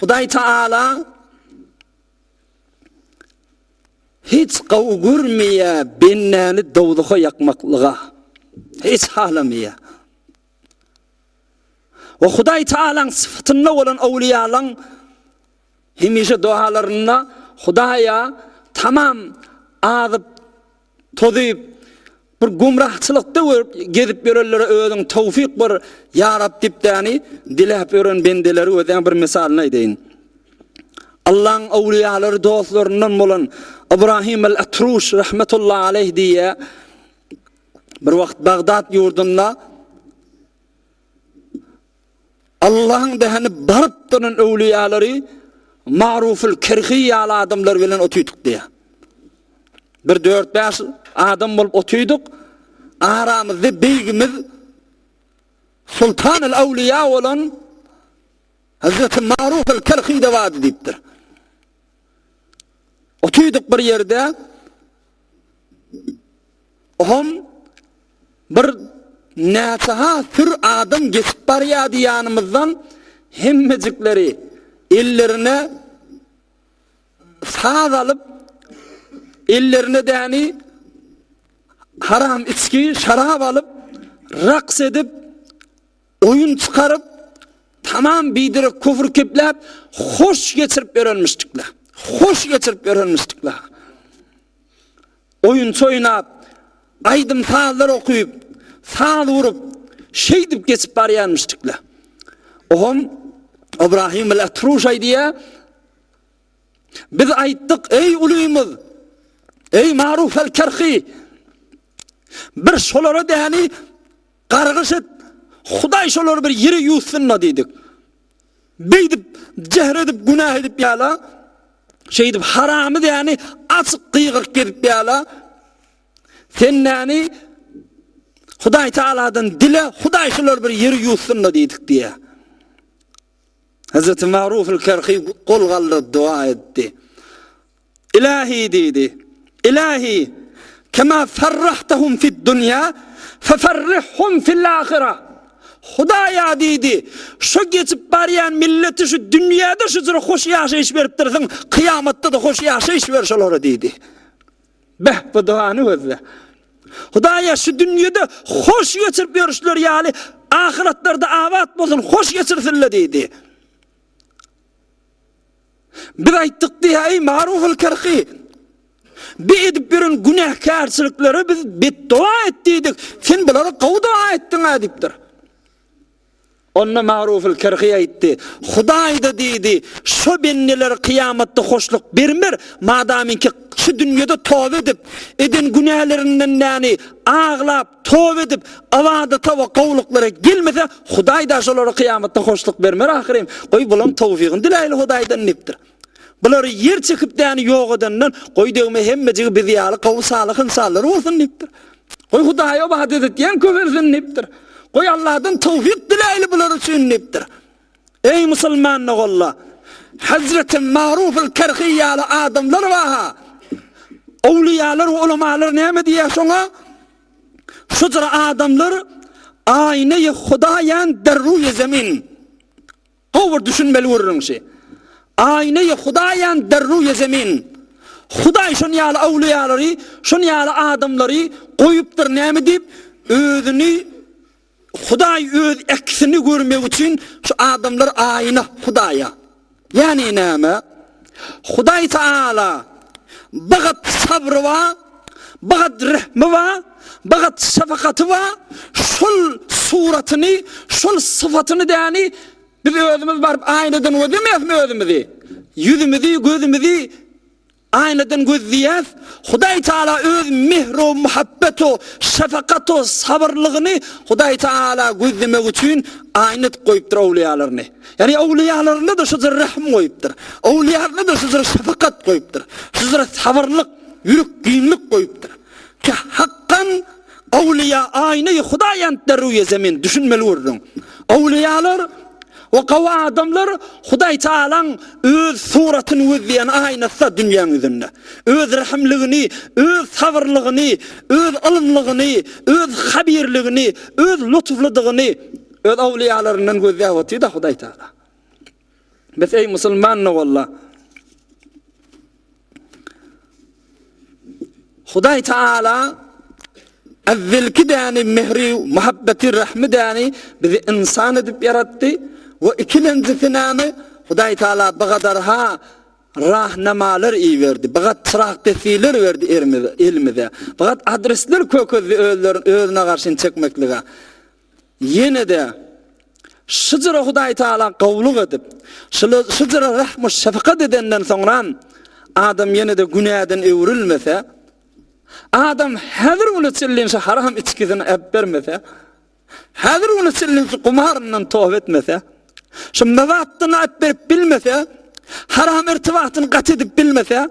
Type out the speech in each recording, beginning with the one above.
Hudaý Taala hiç qaw görmeýä bennäni dowduga ýakmaklyga. Hiç halamaya. Ve Hudaý Taalaň sıfatyna bolan awliýalaň hemişe dualaryna Hudaýa tamam azyp tozyp bir gumrahçylykda gezip ýörenlere özüň tawfik bir ya Rab dipdäni dilep ýören bendeleri özüň bir misalyny aýdaýyn. Allah'ın awliýalary dostlaryndan bolan İbrahim el-Atruş rahmetullahi aleyh diye bir wagt Bagdad ýurdunda Allah'ın dehini barıp duran awliýalary Ma'ruful Kerhi ýaly adamlar bilen otýdyk diye. Bir 4-5 adam bolup otýdyk. Aramyzda beýgimiz Sultan el-Awliya bolan Hazreti Ma'ruful Kerhi de wady diýipdir. Otýdyk bir ýerde. Ohum bir näçe tür adam geçip barýardy ýanymyzdan hemmejikleri ellerine saz alıp ellerine däni haram içki, şarap alıp raks edip oyun çıkarıp tamam bidirip küfür keplep hoş geçirip öğrenmiştikler. Hoş geçirip öğrenmiştikler. Oyun oynap aydım sazlar okuyup saz vurup şeydip geçip barýarmışdyklar. Ohum İbrahim el-Atruş diye biz aýtdyk ey ulymyz, ey Ma'ruf el-Kerhi, bir şolara däni gargyş et, Hudaý şolary bir ýere ýuwsunna diýdik. Beýdip jehr edip günah edip ýala, şeydip haramy däni açyk gıýgyk gedip ýala. Sen näni Hudaý Taala'dan dile Hudaý şolary bir ýere ýuwsunna diýdik diye. Hazreti Ma'ruf el-Kerhi kol galdyryp dua etdi. İlahi dedi. İlahi kema ferrahtahum fid dunya feferrihhum fil ahireh. Hudaýa dedi. Şu geçip barýan milleti şu dünýäde şu jyra hoş ýaşaýyş berip dursaň, kıyamatda da hoş ýaşaýyş ber şolary dedi. Beh bu duany özle. Hudaýa şu dünýede hoş geçirip berişler ýaly ahiretlerde awat bolsun, hoş geçirsinler dedi. Bir aýtdyk diýe ey Ma'ruful Kerhi. Bir edip birin günahkarçylyklary biz beddua etdik. Sen bulary gowy dua etdiň diýipdir. Onna Ma'ruful Kerhi aýtdy. Hudaý da diýdi, şu benneler kıyamatda hoşluk bermer, madamki şu dünýede tövbe edip, eden günahlarından näni ağlap, tövbe edip, awada tawa gowluklara gelmese, Hudaý da şolary kıyamatda hoşluk bermer ahirim. Goý bulan tawfigyny diläýli Hudaýdan nipdir. Bular yer çekip däni ýok edenler, goý degme hemmejigi biz ýaly gowy salyk insanlar bolsun nipdir. Goý Hudaýa ibadet etýän köwersin nipdir. Goý Allah'dan tawfik diläýli bular üçin nipdir. Ey musulman oğullar, Hazreti Ma'ruf el-Kerhi ýaly adamlar waha. Awliýalar we ulamalar näme diýär şoňa? Şu jyra adamlar aýny Hudaýan derruy zemin. Howur düşünmeli urunşy. Aýny Hudaýan derruy zemin. Hudaý şon ýaly awliýalary, şon ýaly adamlary goýupdyr näme diýip özüni Hudaý öz eksini görmek üçin şu adamlar aýna Hudaýa. Yani näme? Hudaý Taala bagat sabry wa, bagat rahmy wa, bagat şafakaty wa, şol suratyny, şol syfatyny däni biz özümüz barıp aýnadan ödemezmi özümüzi? Yüzümüzi, gözümüzi aýnadan gözleýäs. Hudaý Taala öz mehru, muhabbeti, şafakaty, sabırlygyny Hudaý Taala gözlemek üçin aýnat goýupdyr awliýalaryny. Yani awliýalaryna da şu rahm goýupdyr. Awliýalaryna da şu şafakat goýupdyr. Şu sabırlyk, ýürek giýimlik goýupdyr. Ki hakkan awliýa aýny Hudaýan derruy zemin düşünmeli urduň. Awliýalar ve qawa adamlar Hudaý Taalaň öz suratyny gözleýän aýnatda dünýäň üzünde. Öz rahimligini, öz sabırlygyny, öz ilmligini, öz habirligini, öz lutflydygyny öz awliýalaryndan gözläp otdy da Hudaý Taala. Biz ey musulmanna valla. Hudaý Taala evvelki däni mehri, muhabbeti, rahmi däni bizi insan edip yaratdy we ikilencisini Hudaý Taala bagadarha rahnamalar iyi verdi. Bagat çıraq tesiler verdi elimize. Bagat adresler köközli özüne karşın çekmeklige. Yine de şıcıra Hudaý Taala gowluk edip, şıcıra rahmy şefkat edenden soňra adam yine de günäden öwrilmese, adam häzir ulu çyllinşe haram içkisini ebbermese, häzir ulu çyllinşe kumarından tövbe etmese, şu mevattyny ebberip bilmese, haram irtibatyny gat edip bilmese,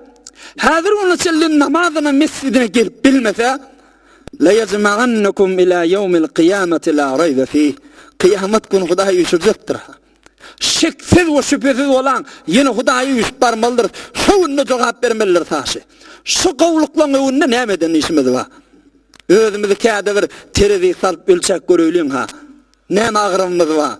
häzir ulu çyllin namazyna mescidine gelip bilmese, la yajma'annakum ila yawmil qiyamati la rayba fih. Kıyamet günü Hudaý ýüşürecekdir. Şeksiz we şüphesiz olan ýene Hudaý ýüşüp barmalydyr. Şoňa jogap bermelidir taşy. Şu gowluklaryň öňünde nämeden işimiz bar? Özümizi käde bir terezi salyp ölçek görelin ha. Näme agrymyz bar?